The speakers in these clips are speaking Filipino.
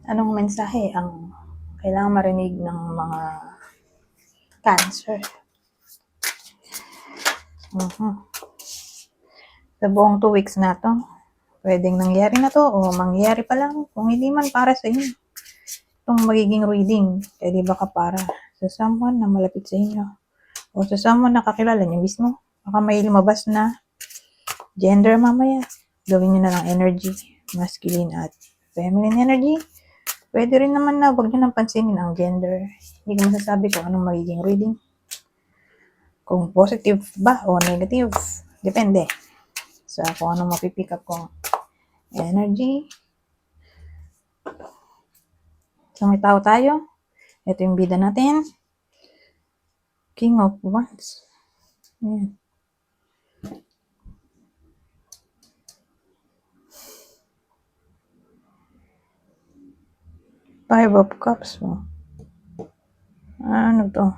Anong mensahe ang kailangan marinig ng mga Cancer? Sa buong 2 weeks na to, pwedeng nangyari na to o mangyari pa lang. Kung hindi man para sa inyo, itong magiging reading, pwede baka para sa someone na malapit sa inyo o sa someone na kakilala niyo mismo. Baka may lumabas na gender mamaya. Gawin niyo na lang energy, masculine at feminine energy. Pwede rin naman na huwag niyo nang pansinin ang gender. Hindi ko masasabi kung anong magiging reading. Kung positive ba o negative. Depende sa kung anong mapipick up kong energy. So may tao tayo. Ito yung bida natin. King of Wands. Ayan. Five of Cups. Ano to?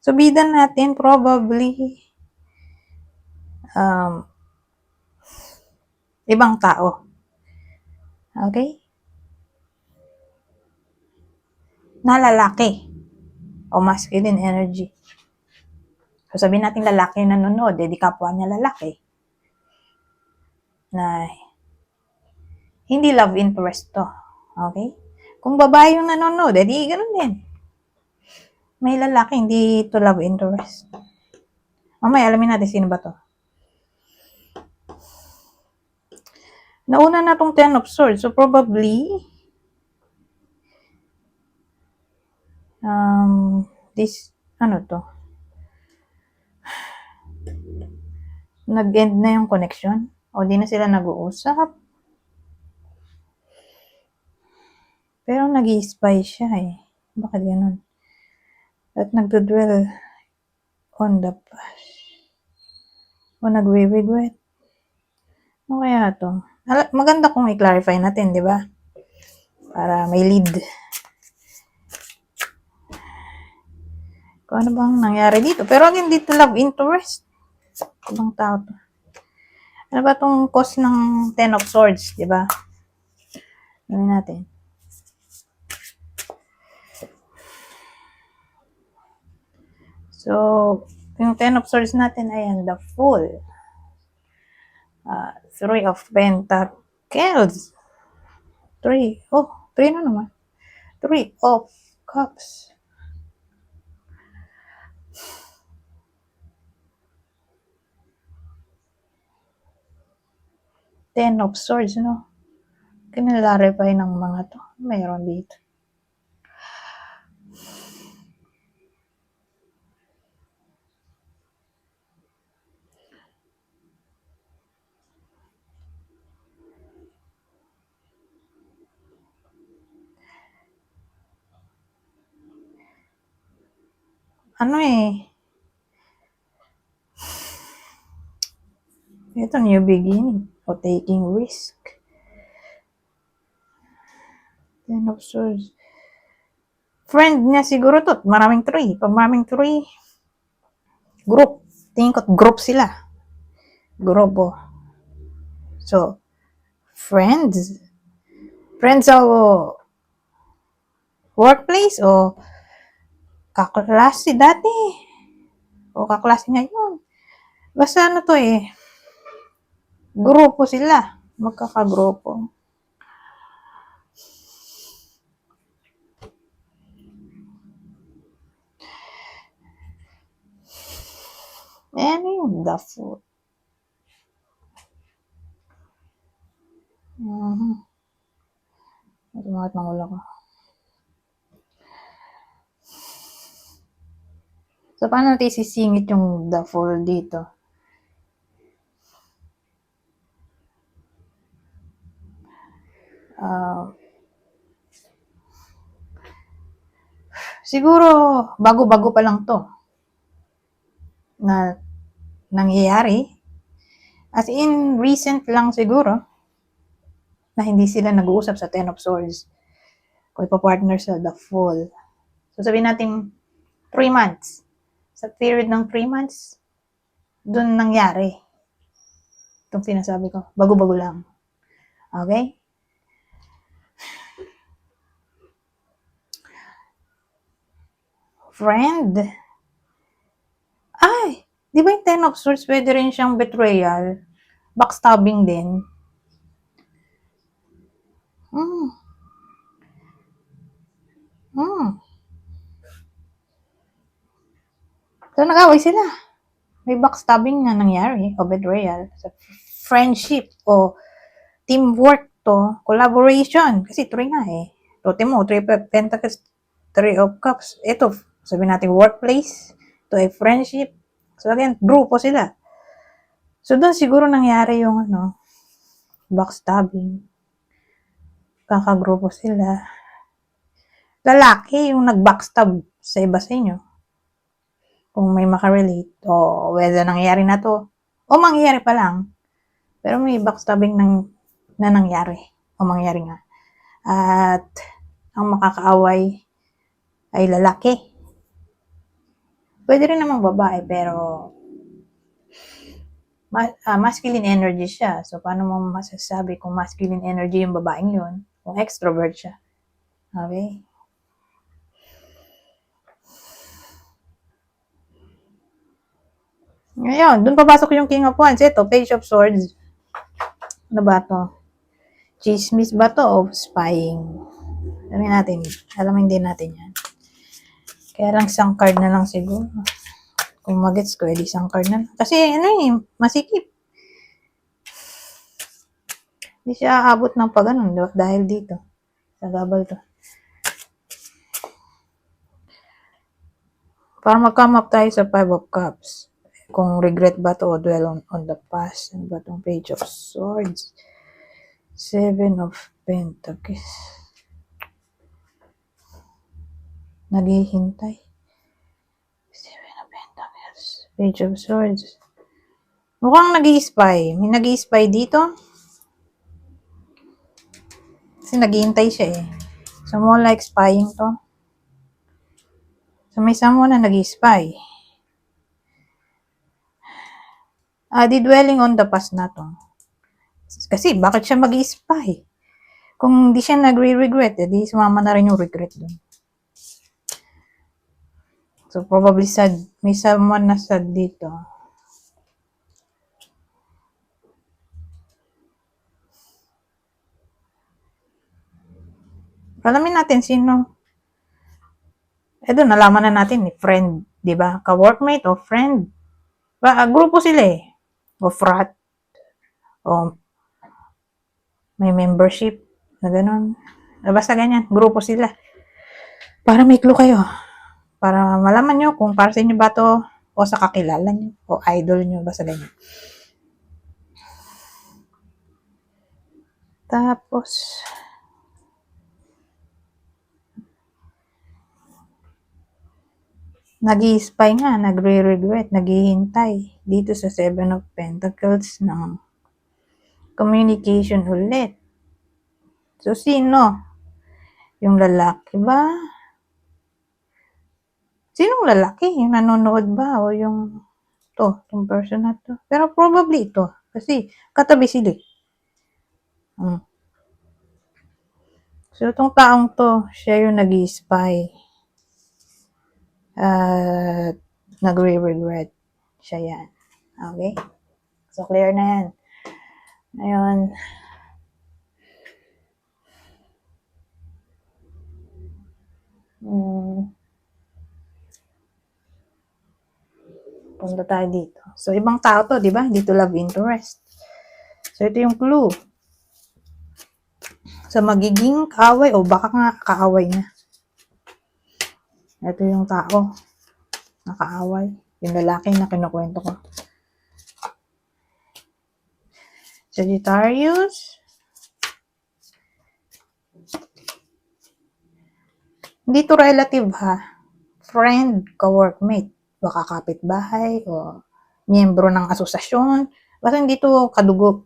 So, bida natin probably ibang tao. Okay? Na lalaki o masculine energy. So, sabihin natin lalaki na nanonood, di kapwa niya lalaki. Na hindi love interest to. Okay? Kung babae yung nanonood, di ganun din. May lalaki, hindi to love interest. Mamaya, alamin natin sino ba to. Nauna na tong 10 of Swords. So, probably, ano to? Nag-end na yung connection? O di na sila nag-uusap? Pero nag-i-spy siya eh. Bakit ganun? At nagdudwell on the past. O nagwe-regret. Ano kaya to? Maganda kung i-clarify natin, di ba? Para may lead. Kung ano bang nangyari dito. Pero again, dito love interest. Ibang tao to. Ano ba tong cause ng 10 of Swords, di ba? Gawin natin. So, yung 10 of Swords natin, ayan, the Fool. 3 of Pentacles. 3. Oh, 3 na naman. 3 of Cups. Ten of Swords, no? Kinilarify ng mga to. Mayroon dito. Ano eh. Ito, new beginning. O taking risk. Ten of Swords. Friend niya siguro to. Maraming 3. Pag maraming 3, group. Tingin ko, group sila. Grupo. So, friends. Friends sa workplace o kaklase dati. O kaklase ngayon. Basta ano to eh. Grupo sila. Magkakagrupo. Ano yung the Fool? Sumangat ng ulo ko. So, paano natin sisingit yung the Fool dito? Siguro, bago-bago pa lang to na nangyayari. As in, recent lang siguro na hindi sila nag-uusap sa Ten of Swords. Kung ipapartner sa the Fool. So, sabihin natin 3 months. Sa period ng 3 months, Doon nangyari. Itong sinasabi ko. Bago-bago lang. Okay? Friend. Ay! Di ba yung Ten of Swords pwede rin siyang betrayal? Backstabbing din. Hmm. So, nag-away sila. May backstabbing na nangyari o betrayal sa friendship o teamwork to, collaboration. Kasi three nga eh. Totem mo, three of pentacles, three of cups. Ito, sabihin natin workplace, to a friendship. So again, grupo sila. So doon siguro nangyari yung backstabbing. Kakagrupo sila. Lalaki yung nag-backstab sa iba sa inyo. Kung may makarelate. O whether nangyari na to. O mangyayari pa lang. Pero may backstabbing na nangyari. O mangyari nga. At ang makakaaway ay lalaki. Pwede rin namang babae pero masculine energy siya. So, paano mo masasabi kung masculine energy yung babaeng yun? Kung extrovert siya. Okay? Ngayon, dun papasok yung King of Wands. Ito, Page of Swords. Ano ba to? Chismis ba to o spying? Alamin natin. Alamin din natin yan. Kaya lang isang card na lang siguro. Kung magets ko, edi isang card na lang. Kasi masikip. Hindi siya aabot ng pag-anon dahil dito. Sa gabal to. Para mag-come up tayo sa Five of Cups. Kung regret ba to o dwell on the past. Ano ba tong Page of Swords? Seven of Pentacles. Naghihintay. Seven of Pentacles. Page of Swords. Mukhang nag-i-spy. May nag-i-spy dito. Kasi naghihintay siya eh. So, more like spying to. So, may someone na nag-i-spy. Di dwelling on the past na to. Kasi, bakit siya mag-i-spy? Kung hindi siya nagre-regret, di sumama na rin yung regret dun. So, probably sad. May someone na sad dito. Alamin natin sino. Doon, nalaman na natin ni friend. Diba? Ka-workmate o friend. Grupo sila eh. O frat. O may membership. Na ganun. Basta ganyan. Grupo sila. Para may clue kayo. Para malaman nyo kung para sa inyo ba to o sa kakilala nyo o idol nyo. Basta ganyan. Tapos, nag-i-spy nga, nagre-regret, naghihintay dito sa Seven of Pentacles ng communication ulit. So, sino? Yung lalaki ba? Sinong lalaki? Yung nanonood ba? O yung itong person na to? Pero probably ito. Kasi katabi sila. So, itong taong to, siya yung nag-i-spy. Nagre-regret. Siya yan. Okay? So, clear na yan. Ngayon, punta tayo dito. So, ibang tao to, di ba? Dito love interest. So, ito yung clue. Sa magiging kaaway o baka nga kaaway na. Ito yung tao. Nakaaway. Yung lalaki na kinukwento ko. Sagittarius. Hindi to relative ha. Friend, ka-workmate. Baka kapitbahay o miyembro ng asosasyon. Basta hindi to kadugo.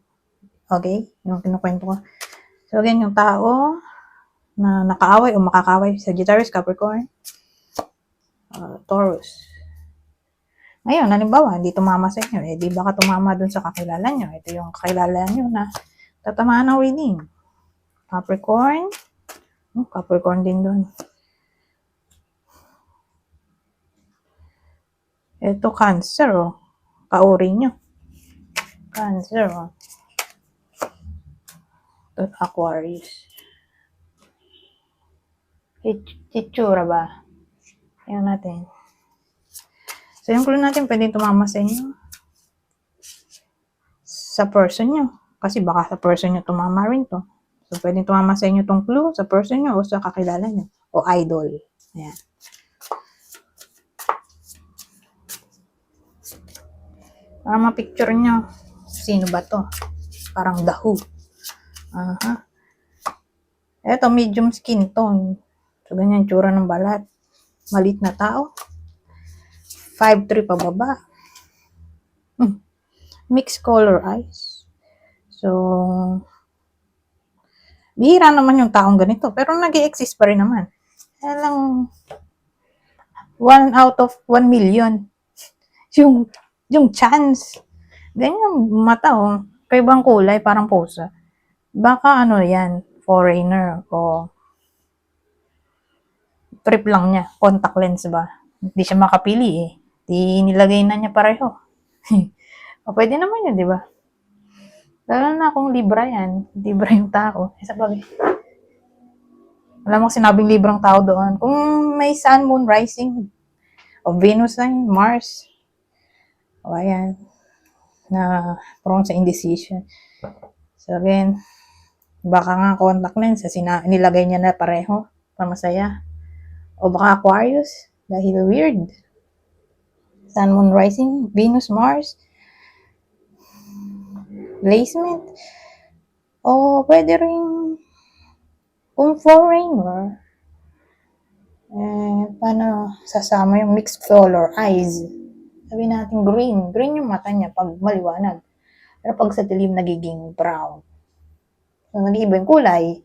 Okay? Yung kinukwento ko. So, again, yung tao na nakaaway o makakaaway. Sagittarius, Capricorn, Taurus. Ngayon, halimbawa, hindi tumama sa inyo, di baka tumama dun sa kakilala nyo. Ito yung kakilala nyo na tatamaan ng reading. Capricorn. Capricorn din dun. Ito, Cancer, kauri nyo. Cancer, Ito, Aquarius. Itsura ba? Ayan natin. So, yung clue natin, pwedeng tumama sa inyo. Sa person nyo. Kasi baka sa person nyo tumama rin to. So, pwedeng tumama sa inyo tong clue sa person nyo o sa kakilala nyo. O idol. Ayan. Para ma-picture nyo, sino ba to? Parang The Who. Eto, medium skin tone. So, ganyan tsura ng balat. Malit na tao. 5'3" pababa. Mixed color eyes. So, bihira naman yung taong ganito. Pero nag-i-exist pa rin naman. Kaya lang, 1 out of 1 million. Yung chance. Ganyan mata, kaibang kulay, parang pusa. Baka yan, foreigner o trip lang niya. Contact lens ba? Hindi siya makapili Di nilagay na niya pareho. O, pwede naman yun, di ba? Lalo na kung Libra yan. Libra yung tao. Sa bagay. Wala mo sinabing Librang tao doon. Kung may sun, moon, rising, o Venus sign, Mars, o ayan, na prone sa indecision. So again, baka nga contact lens, nilagay niya na pareho, para masaya. O baka Aquarius, dahil weird. Sun, moon, rising, Venus, Mars, placement. O pwede rin kung foreigner, paano sasama yung mixed color eyes? Sabi natin green. Green yung mata niya pag maliwanag. Pero pag sa dilim, nagiging brown. So, nag-iiba yung kulay.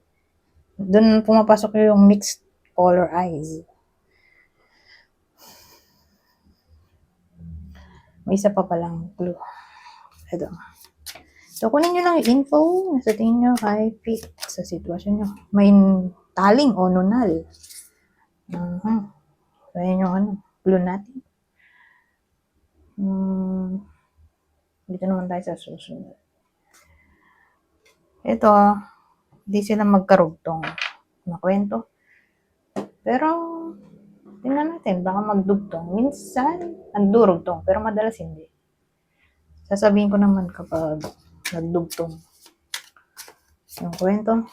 Doon pumapasok yung mixed color eyes. May isa pa palang clue. Ito. So, kunin nyo lang yung info na sa tingin nyo kay fit sa sitwasyon nyo. May taling o nunal. So, yun yung clue natin. Dito naman tayo sa susunod. Ito, di sila magkarugtong na kwento. Pero, tingnan natin, baka magdugtong. Minsan, nagdurugtong, pero madalas hindi. Sasabihin ko naman kapag nagdugtong yung kwento.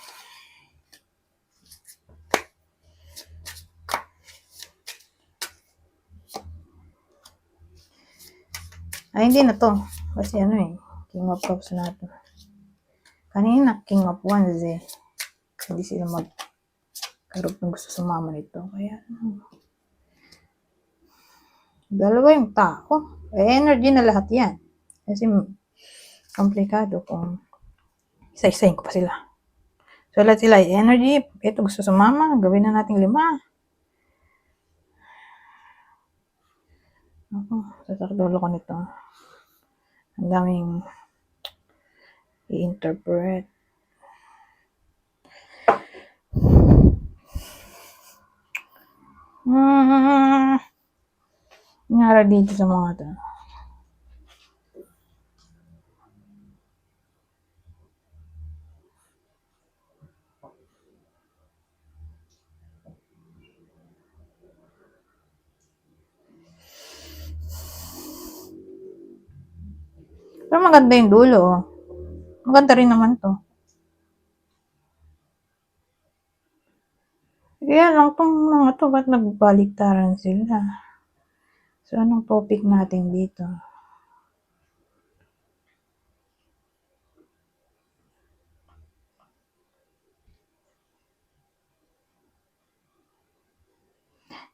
Ay, hindi na to. Kasi King of Cups na to. Kanina, King of Wands Hindi sila magkarugtong gusto sumama nito. Kaya, dalawa yung tao. Energy na lahat yan. Kasi, komplikado kung isa-isayin ko pa sila. So, lahat sila energy. Ito gusto sumama. Gawin na natin 5. Sasakdulo ko nito. Ang daming i-interpret. Nangyari dito sa mga to. Pero maganda yung dulo. Maganda rin naman to. Kaya lang tong mga to, ba't nagbaliktaran sila? So, anong topic natin dito?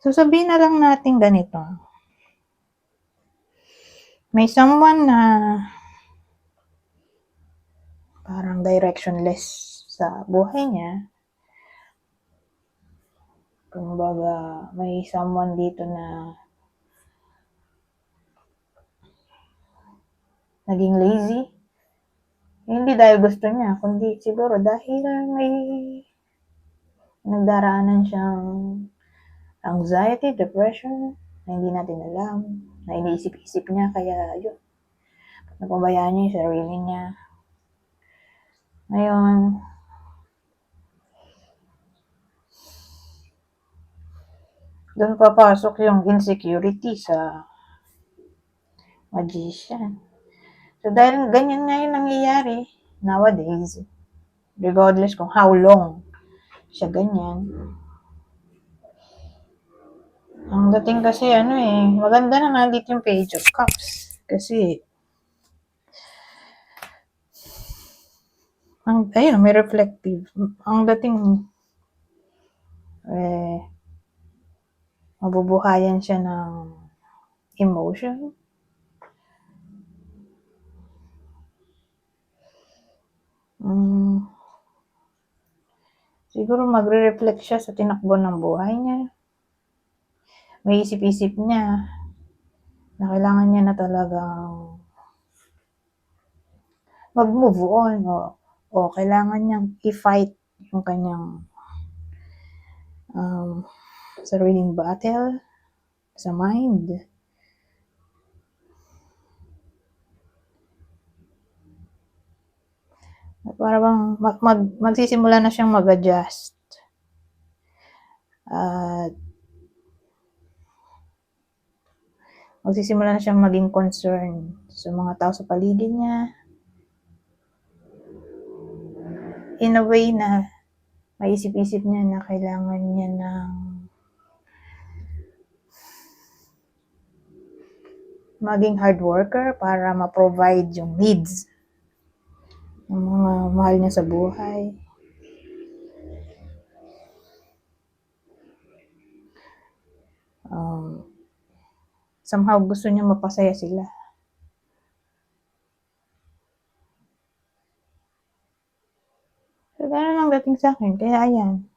So, sabihin na lang natin ganito. May someone na parang directionless sa buhay niya. Kumbaga, may someone dito na naging lazy. Hindi dahil gusto niya, kundi siguro dahil may nagdaraanan siyang anxiety, depression, na hindi natin alam, na iniisip-isip niya, kaya yun, napabayaan niya yung sarili niya. Ngayon, doon papasok yung insecurity sa magician. So, dahil ganyan nga yung nangyayari nowadays, regardless kung how long siya ganyan. Ang dating kasi maganda na nandito yung Page of Cups. Kasi, ayun, may reflective. Ang dating, mabubuhayan siya ng emotion. Siguro magre-reflect siya sa tinakbo ng buhay niya. May isip-isip niya na kailangan niya na talagang mag-move on o kailangan niyang i-fight yung kanyang sariling battle sa mind. Para bang magsisimula na siyang mag-adjust. At magsisimula na siyang maging concern sa mga tao sa paligid niya. In a way na maisip-isip niya na kailangan niya ng maging hard worker para ma-provide yung needs ng mga mahal niya sa buhay. Somehow gusto niya mapasaya sila. So, ganun ang dating sa akin. Kaya ayan.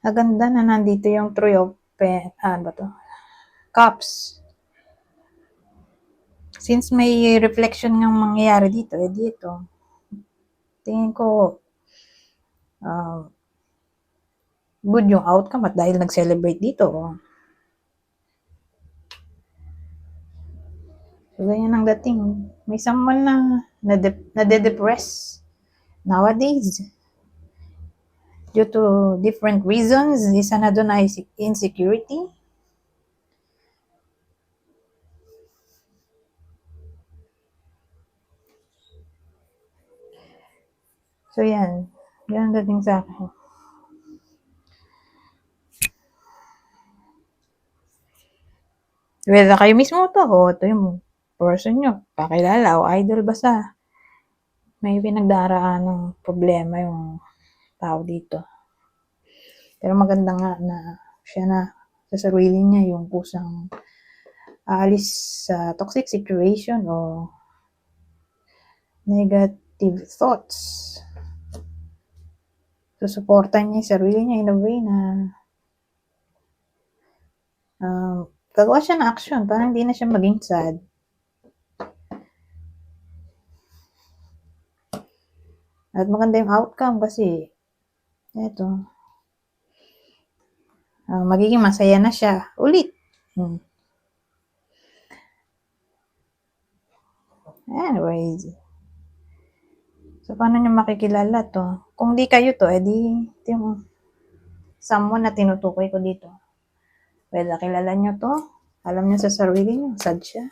Maganda na nandito yung Three of Cups. Since may reflection ng mangyayari dito, dito, tingin ko, good yung outcome at dahil nag-celebrate dito. So, ganyan ang dating. May someone na nade-depress nowadays due to different reasons. Isa na doon ay insecurity. So, yan. Yan ang dating sa akin. Whether kayo mismo to o ito yung person nyo, kakilala o idol, basta may pinagdaraan ng problema yung tao dito. Pero maganda nga na siya na sa sarili niya yung kusang aalis sa toxic situation o negative thoughts. So, supportan niya yung sarili niya in a way na gagawa siya ng action para hindi na siya maging sad. At maganda yung outcome kasi eto, magiging masaya na siya ulit. Anyways, so paano niyo makikilala to? Kung di kayo to, edi yung someone na tinutukoy ko dito. Whether kilala niyo to, alam niyo sa sarili niyo, sad siya.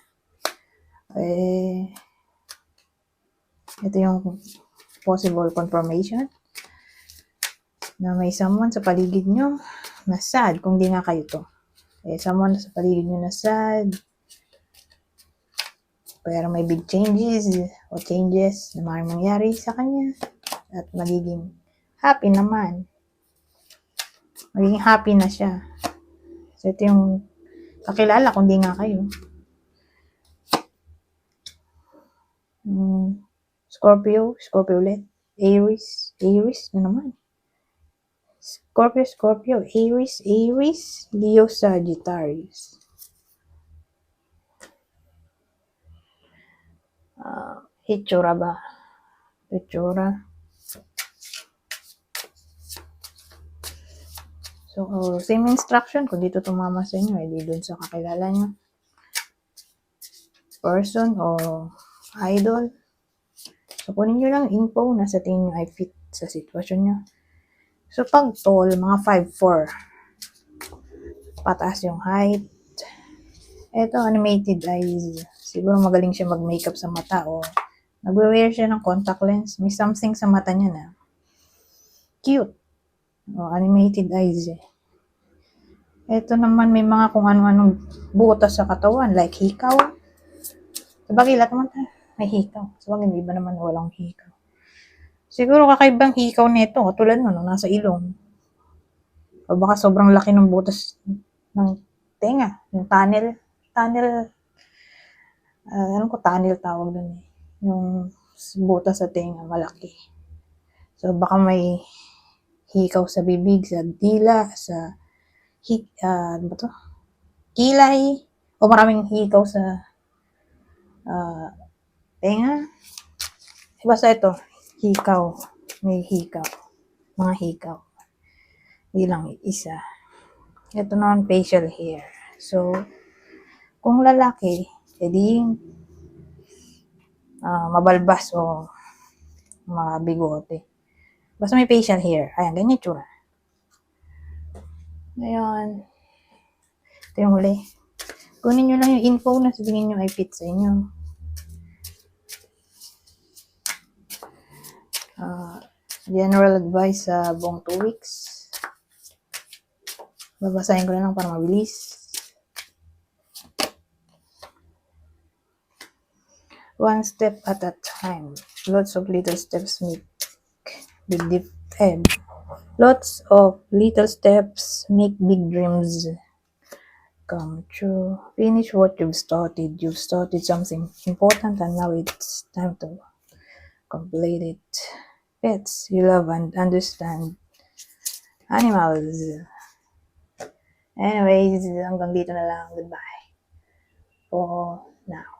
Ito yung possible confirmation na may someone sa paligid niyo na sad, kung di nga kayo to. Someone sa paligid niyo na sad, pero may big changes na maaaring mangyari sa kanya at magiging happy naman. Magiging happy na siya. So, ito yung kakilala kung di nga kayo. Scorpio ulit. Aries na naman. Scorpio, Aries, Leo, Sagittarius. Hitsura ba? Hitsura. So, same instruction. Kung dito tumama sa inyo, edi dun sa kakilala nyo. Person o idol. So, kunin nyo lang info na sa tingin nyo ay fit sa sitwasyon nyo. So, pag tall, mga 5'4". Pataas yung height. Ito, animated eyes. Siguro magaling siya mag-makeup sa mata o nagwe-wear siya ng contact lens. May something sa mata niya na cute. O, animated eyes eh. Ito naman may mga kung ano-anong butas sa katawan like hikaw. Sabagay, lahat naman may hikaw. Sabagay, may iba naman walang hikaw. Siguro kakaibang hikaw nito, tulad no, nasa ilong. O baka sobrang laki ng butas ng tenga, yung tunnel. Alam ko tunnel tawag dun eh. Yung butas sa tenga, malaki. So baka may hikaw sa bibig, sa dila, sa ano ba to? Kilay, o maraming hikaw sa tenga. Basta ito, hikaw. May hikaw. Mga hikaw. Hindi lang isa. Ito naman, facial hair. So, kung lalaki, edi mabalbas o mabigote. Basta may facial hair. Ayan, ganyan tsura. Ngayon, ito yung huli. Kunin nyo lang yung info na sabihin nyo ay fit sa inyo. General advice sa buong 2 weeks. Babasahin ko na lang para mabilis. One step at a time. Lots of little steps make big difference. Lots of little steps make big dreams come true. Finish what you've started. You've started something important and now it's time to complete it. Pets, you love and understand. Animals. Anyways, hanggang dito na lang. Goodbye. For now.